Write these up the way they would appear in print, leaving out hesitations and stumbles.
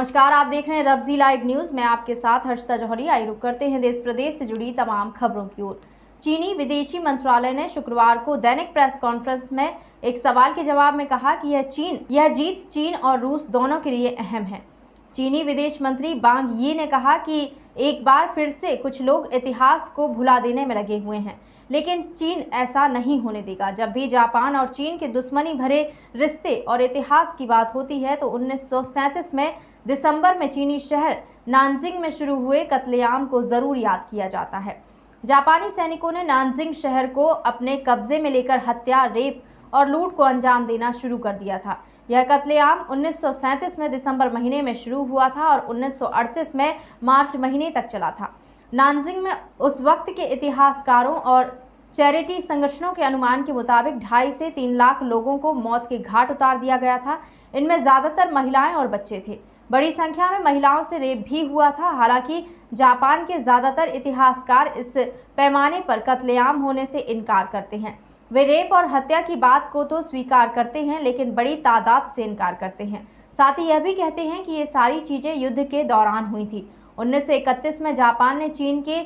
नमस्कार, आप देख रहे हैं रब्जी लाइव न्यूज। मैं आपके साथ हर्षिता जौहरी। आइए रुक करते हैं देश प्रदेश से जुड़ी तमाम खबरों की ओर। चीनी विदेशी मंत्रालय ने शुक्रवार को दैनिक प्रेस कॉन्फ्रेंस में एक सवाल के जवाब में कहा कि यह जीत चीन और रूस दोनों के लिए अहम है। चीनी विदेश मंत्री वांग यी ने कहा कि एक बार फिर से कुछ लोग इतिहास को भुला देने में लगे हुए हैं, लेकिन चीन ऐसा नहीं होने देगा। जब भी जापान और चीन के दुश्मनी भरे रिश्ते और इतिहास की बात होती है तो 1937 में दिसंबर में चीनी शहर नानजिंग में शुरू हुए कत्लेआम को जरूर याद किया जाता है। जापानी सैनिकों ने नानजिंग शहर को अपने कब्जे में लेकर हत्या, रेप और लूट को अंजाम देना शुरू कर दिया था। यह कत्लेआम 1937 में दिसंबर महीने में शुरू हुआ था और 1938 में मार्च महीने तक चला था। नानजिंग में उस वक्त के इतिहासकारों और चैरिटी संगठनों के अनुमान के मुताबिक 2.5 से 3 लाख लोगों को मौत के घाट उतार दिया गया था। इनमें ज्यादातर महिलाएं और बच्चे थे। बड़ी संख्या में महिलाओं से रेप भी हुआ था। हालांकि जापान के ज्यादातर इतिहासकार इस पैमाने पर कत्लेआम होने से इनकार करते हैं। वे रेप और हत्या की बात को तो स्वीकार करते हैं, लेकिन बड़ी तादाद से इनकार करते हैं। साथ ही यह भी कहते हैं कि ये सारी चीजें युद्ध के दौरान हुई थी। 1931 में जापान ने चीन के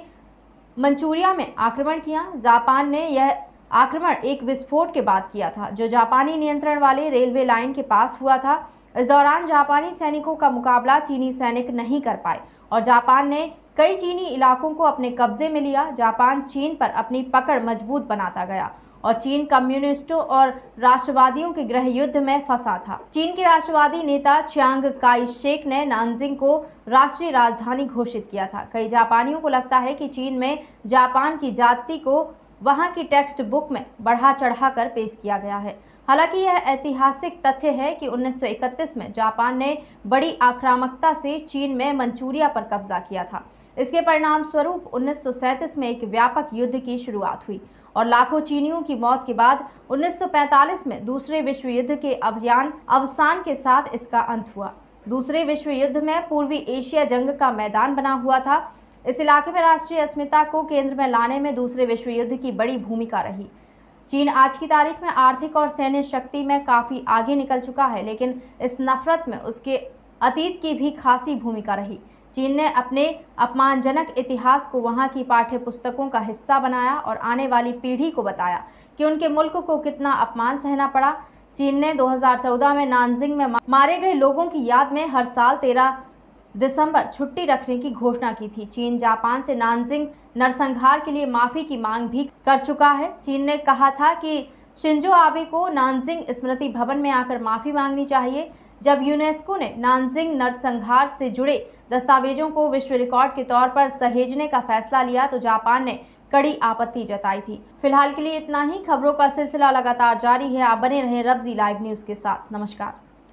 मंचूरिया में आक्रमण किया। जापान ने यह आक्रमण एक विस्फोट के बाद किया था, जो जापानी नियंत्रण वाले रेलवे लाइन के पास हुआ था। इस दौरान जापानी सैनिकों का मुकाबला चीनी सैनिक नहीं कर पाए और जापान ने कई चीनी इलाकों को अपने कब्जे में लिया। जापान चीन पर अपनी पकड़ मजबूत बनाता गया और चीन कम्युनिस्टों और राष्ट्रवादियों के गृह युद्ध में फंसा था। चीन के राष्ट्रवादी नेता चियांग काई शेक ने नानजिंग को राष्ट्रीय राजधानी घोषित किया था। कई जापानियों को लगता है कि चीन में जापान की जाति को वहां की टेक्स्ट बुक में बढ़ा चढ़ा कर पेश किया गया है। हालांकि यह ऐतिहासिक तथ्य है कि 1931 में जापान ने बड़ी आक्रामकता से चीन में मंचूरिया पर कब्जा किया था। इसके परिणाम स्वरूप 1937 में एक व्यापक युद्ध की शुरुआत हुई और लाखों चीनियों की मौत के बाद 1945 में दूसरे विश्व युद्ध के अवसान के साथ इसका अंत हुआ। दूसरे विश्व युद्ध में पूर्वी एशिया जंग का मैदान बना हुआ था। इस इलाके में राष्ट्रीय अस्मिता को केंद्र में लाने में दूसरे विश्व युद्ध की बड़ी भूमिका रही। चीन आज की तारीख में आर्थिक और सैन्य शक्ति में काफी आगे निकल चुका है, लेकिन इस नफरत में उसके अतीत की भी खासी भूमिका रही। चीन ने अपने अपमानजनक इतिहास को वहां की पाठ्य पुस्तकों का हिस्सा बनाया और आने वाली पीढ़ी को बताया कि उनके मुल्क को कितना अपमान सहना पड़ा। चीन ने 2014 में नानजिंग में मारे गए लोगों की याद में हर साल 13 दिसंबर छुट्टी रखने की घोषणा की थी। चीन जापान से नानजिंग नरसंहार के लिए माफी की मांग भी कर चुका है। चीन ने कहा था कि शिंजो आबे को नानजिंग स्मृति भवन में आकर माफी मांगनी चाहिए। जब यूनेस्को ने नानजिंग नरसंहार से जुड़े दस्तावेजों को विश्व रिकॉर्ड के तौर पर सहेजने का फैसला लिया तो जापान ने कड़ी आपत्ति जताई थी। फिलहाल के लिए इतना ही। खबरों का सिलसिला लगातार जारी है। आप बने रहें रब्जी लाइव न्यूज के साथ। नमस्कार।